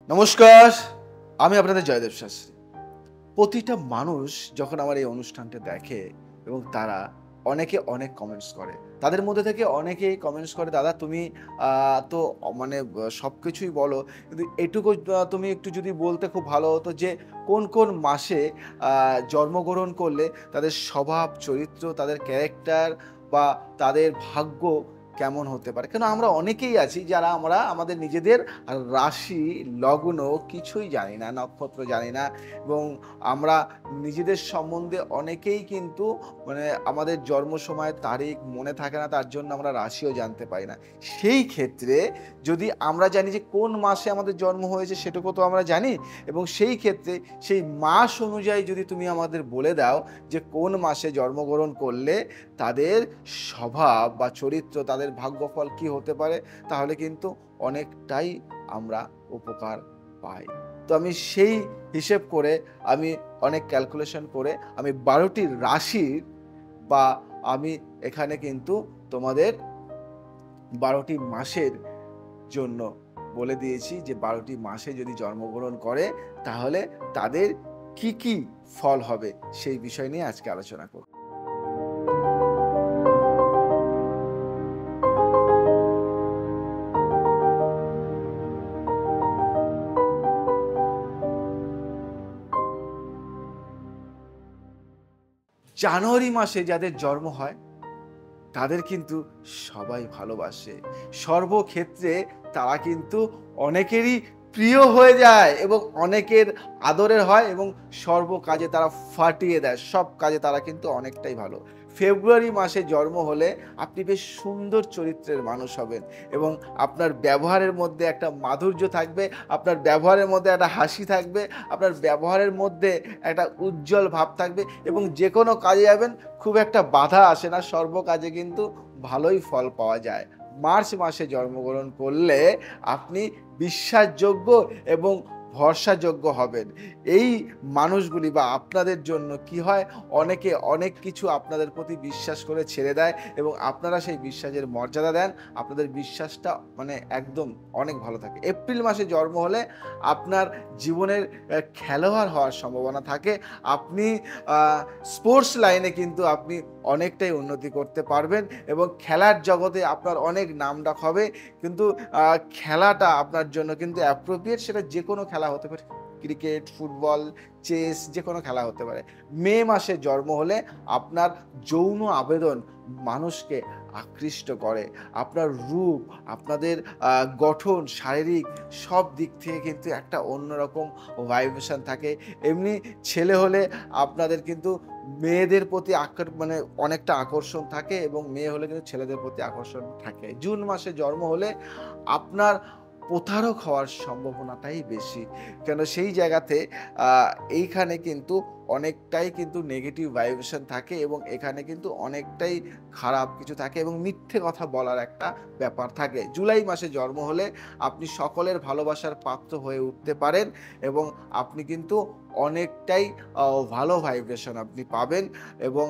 নমস্কার, আমি আপনাদের জয়দেব শাস্ত্রী। প্রতিটা মানুষ যখন আমার এই অনুষ্ঠানটা দেখে এবং তারা অনেকে অনেক কমেন্টস করে। তাদের মধ্যে থেকে অনেকেই কমেন্টস করে, "দাদা তুমি তো মানে সবকিছুই বলো। কিন্তু এটুকু তুমি একটু যদি বলতে খুব ভালো হতো যে কোন মাসে আ জন্মগ্রহণ করলে তাদের স্বভাব, চরিত্র, তাদের ক্যারেক্টার বা তাদের ভাগ্য কেমন হতে পারে?" কেন আমরা অনেকেই আছি যারা আমরা আমাদের নিজেদের রাশি, লগ্ন কিছুই জানি না, নক্ষত্র জানি না এবং আমরা নিজেদের সম্বন্ধে অনেকেই কিন্তু আমাদের জন্ম সময়ের তারিখ মনে থাকে না, তার জন্য আমরা রাশিও জানতে পারি না। সেই ক্ষেত্রে যদি আমরা জানি যে কোন মাসে আমাদের জন্ম হয়েছে সেটুকু তো আমরা জানি এবং সেই ক্ষেত্রে সেই মাস অনুযায়ী যদি তুমি আমাদের বলে দাও যে কোন মাসে জন্মগ্রহণ করলে তাদের স্বভাব বা চরিত্র, তাদের ভাগ্যফল কি হতে পারে, তাহলে কিন্তু অনেকটাই আমরা উপকার পাই। তো আমি সেই হিসেব করে আমি অনেক ক্যালকুলেশন করে আমি ১২ টি রাশির বা আমি এখানে কিন্তু তোমাদের ১২ টি মাসের জন্য বলে দিয়েছি যে ১২ টি মাসে যদি জন্মগ্রহণ করে তাহলে তাদের কি ফল হবে সেই বিষয় নিয়ে আজকে আলোচনা করব। জানুয়ারি মাসে যাদের জন্ম হয় তাদের কিন্তু সবাই ভালোবাসে। সর্বক্ষেত্রে তারা কিন্তু অনেকেরই প্রিয় হয়ে যায় এবং অনেকের আদরের হয় এবং সর্ব কাজে তারা ফাটিয়ে দেয়। সব কাজে তারা কিন্তু অনেকটাই ভালো। ফেব্রুয়ারি মাসে জন্ম হলে আপনি বেশ সুন্দর চরিত্রের মানুষ হবেন এবং আপনার ব্যবহারের মধ্যে একটা মাধুর্য থাকবে, আপনার ব্যবহারের মধ্যে একটা হাসি থাকবে, আপনার ব্যবহারের মধ্যে একটা উজ্জ্বল ভাব থাকবে এবং যেকোনো কাজে যাবেন খুব একটা বাধা আসে না, সর্ব কাজে কিন্তু ভালোই ফল পাওয়া যায়। মার্চ মাসে জন্মগ্রহণ করলে আপনি বিশ্বাসযোগ্য এবং ভরসাযোগ্য হবেন। এই মানুষগুলি বা আপনাদের জন্য কি হয়, অনেকে অনেক কিছু আপনাদের প্রতি বিশ্বাস করে ছেড়ে দেয় এবং আপনারা সেই বিশ্বাসের মর্যাদা দেন। আপনাদের বিশ্বাসটা একদম অনেক ভালো থাকে। এপ্রিল মাসে জন্ম হলে আপনার জীবনের খেলোয়াড় হওয়ার সম্ভাবনা থাকে। আপনি আ স্পোর্টস লাইনে কিন্তু আপনি অনেকটাই উন্নতি করতে পারবেন এবং খেলার জগতে আপনার অনেক নামডাক হবে। কিন্তু খেলাটা আপনার জন্য কিন্তু অ্যাপ্রোপ্রিয়েট, সেটা যেকোনো খেলা হতে পারে। ক্রিকেট, ফুটবল, চেস যেকোনো খেলা হতে পারে। মে মাসে জন্ম হলে আপনার যৌন আবেদন মানুষকে আকৃষ্ট করে। আপনার রূপ, আপনাদের গঠন, শারীরিক সব দিক থেকে কিন্তু একটা অন্যরকম ভাইব্রেশন থাকে। এমনি ছেলে হলে আপনাদের কিন্তু মেয়েদের প্রতি অনেকটা আকর্ষণ থাকে এবং মেয়ে হলে কিন্তু ছেলেদের প্রতি আকর্ষণ থাকে। জুন মাসে জন্ম হলে আপনার প্রতারক হওয়ার সম্ভাবনাটাই বেশি। কেন সেই জায়গাতে আ এইখানে কিন্তু অনেকটাই কিন্তু নেগেটিভ ভাইব্রেশন থাকে এবং এখানে কিন্তু অনেকটাই খারাপ কিছু থাকে এবং মিথ্যে কথা বলার একটা ব্যাপার থাকে। জুলাই মাসে জন্ম হলে আপনি সকলের ভালোবাসার পাত্র হয়ে উঠতে পারেন এবং আপনি কিন্তু অনেকটাই ভালো ভাইব্রেশন আপনি পাবেন এবং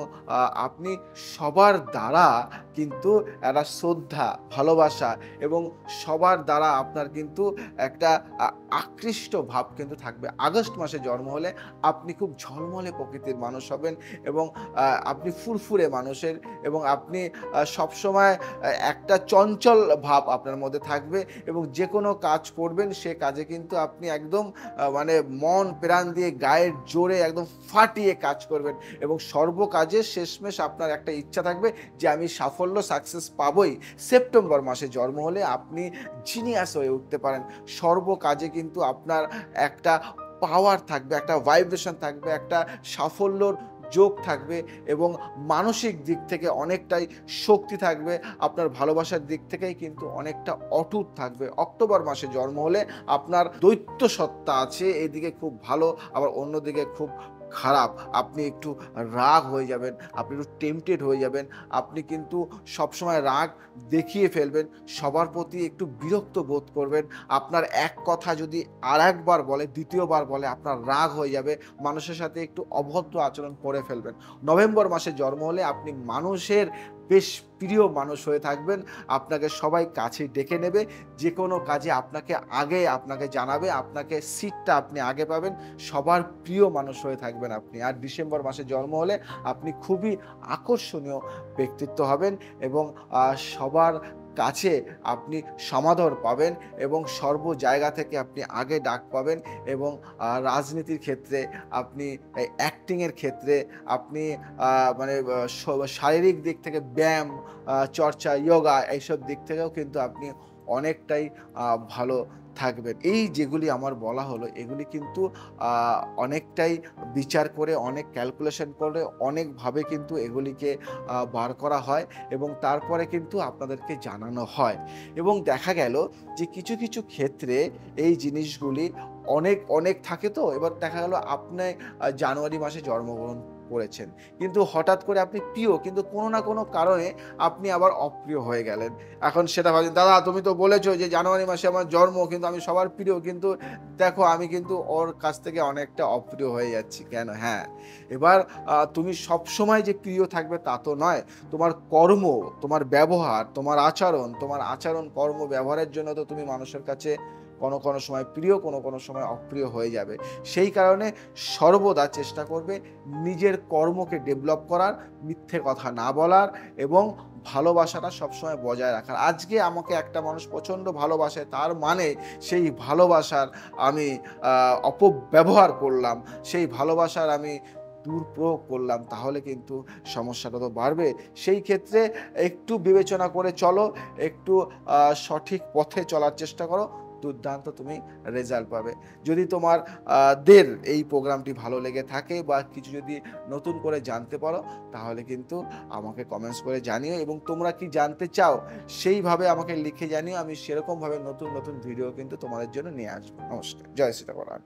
আপনি সবার দ্বারা কিন্তু একটা শ্রদ্ধা, ভালোবাসা এবং সবার দ্বারা আপনার কিন্তু একটা আ আকৃষ্ট ভাব কিন্তু থাকবে। আগস্ট মাসে জন্ম হলে আপনি খুব ঝলমলে প্রকৃতির মানুষ হবেন এবং আপনি ফুরফুরে মানুষের এবং আপনি সবসময় একটা চঞ্চল ভাব আপনার মধ্যে থাকবে এবং যেকোনো কাজ করবেন সে কাজে কিন্তু আপনি একদম মন প্রাণ দিয়ে গায়ের জোরে একদম ফাটিয়ে কাজ করবেন এবং সর্বকাজে শেষমেশ আপনার একটা ইচ্ছা থাকবে যে আমি সাফল্য সাকসেস পাবোই। সেপ্টেম্বর মাসে জন্ম হলে আপনি জিনিয়াস হয়ে উঠতে পারেন। সর্বকাজে কিন্তু আপনার একটা পাওয়ার থাকবে, একটা ভাইব্রেশন থাকবে, একটা সাফল্যর যোগ থাকবে এবং মানসিক দিক থেকে অনেকটাই শক্তি থাকবে। আপনার ভালোবাসার দিক থেকেই কিন্তু অনেকটা অটুট থাকবে। অক্টোবর মাসে জন্ম হলে আপনার দৈত্য সত্তা আছে, এদিকে খুব ভালো আবার অন্যদিকে খুব খারাপ। আপনি একটু রাগ হয়ে যাবেন, আপনি একটু টেম্পটেড হয়ে যাবেন। আপনি কিন্তু সবসময় রাগ দেখিয়ে ফেলবেন, সবার প্রতি একটু বিরক্ত বোধ করবেন। আপনার এক কথা যদি আরেকবার বলে, দ্বিতীয়বার বলে আপনার রাগ হয়ে যাবে। মানুষের সাথে একটু অভদ্র আচরণ করে ফেলবেন। নভেম্বর মাসে জন্ম হলে আপনি মানুষের বেশ প্রিয় মানুষ হয়ে থাকবেন। আপনাকে সবাই কাছে ডেকে নেবে। যে কোনো কাজে আপনাকে জানাবে। আপনাকে সিটটা আপনি আগে পাবেন। সবার প্রিয় মানুষ হয়ে থাকবেন আপনি। আর ডিসেম্বর মাসে জন্ম হলে আপনি খুবই আকর্ষণীয় ব্যক্তিত্ব হবেন এবং সবার কাছে আপনি সমাদর পাবেন এবং সর্ব জায়গা থেকে আপনি আগে ডাক পাবেন এবং রাজনীতির ক্ষেত্রে আপনি অ্যাক্টিংয়ের ক্ষেত্রে আপনি মানে শারীরিক দিক থেকে ব্যায়াম, চর্চা, যোগা এইসব দিক থেকেও কিন্তু আপনি অনেকটাই ভালো থাকবেন। এই যেগুলি আমার বলা হলো এগুলি কিন্তু অনেকটাই বিচার করে, অনেক ক্যালকুলেশন করে, অনেকভাবে কিন্তু এগুলিকে বার করা হয় এবং তারপরে কিন্তু আপনাদেরকে জানানো হয় এবং দেখা গেল যে কিছু ক্ষেত্রে এই জিনিসগুলি অনেক থাকে তো। এবার দেখা গেল আপনি জানুয়ারি মাসে জন্মগ্রহণ করেছেন। কিন্তু হঠাৎ করে আপনি প্রিয় কিন্তু কোনো না কোনো কারণে আপনি আবার অপ্রিয় হয়ে গেলেন। এখন সেটা ভাবছেন, দাদা তুমি তো বলেছো যে জানুয়ারি মাসে আমার জন্ম কিন্তু আমি সবার প্রিয়, কিন্তু দেখো আমি কিন্তু ওর কাছ থেকে অনেকটা অপ্রিয় হয়ে যাচ্ছি কেন? হ্যাঁ, এবার তুমি সবসময় যে প্রিয় থাকবে তা তো নয়। তোমার কর্ম, তোমার ব্যবহার, তোমার আচরণ, কর্ম, ব্যবহারের জন্য তো তুমি মানুষের কাছে কোনো সময় প্রিয়, কোনো সময় অপ্রিয় হয়ে যাবে। সেই কারণে সর্বদা চেষ্টা করবে নিজের কর্মকে ডেভেলপ করার, মিথ্যে কথা না বলার এবং ভালোবাসাটা সবসময় বজায় রাখার। আজকে আমাকে একটা মানুষ প্রচণ্ড ভালোবাসে, তার মানে সেই ভালোবাসার আমি অপব্যবহার করলাম, সেই ভালোবাসার আমি দুর্প্রয়োগ করলাম, তাহলে কিন্তু সমস্যাটা তো বাড়বে। সেই ক্ষেত্রে একটু বিবেচনা করে চলো, একটু সঠিক পথে চলার চেষ্টা করো, দুর্দান্ত তুমি রেজাল্ট পাবে। যদি তোমার দের এই প্রোগ্রামটি ভালো লেগে থাকে বা কিছু যদি নতুন করে জানতে পারো তাহলে কিন্তু আমাকে কমেন্টস করে জানিও এবং তোমরা কি জানতে চাও সেইভাবে আমাকে লিখে জানিও। আমি সেরকমভাবে নতুন ভিডিও কিন্তু তোমাদের জন্য নিয়ে আসবো। নমস্কার। জয় শ্রীরাম।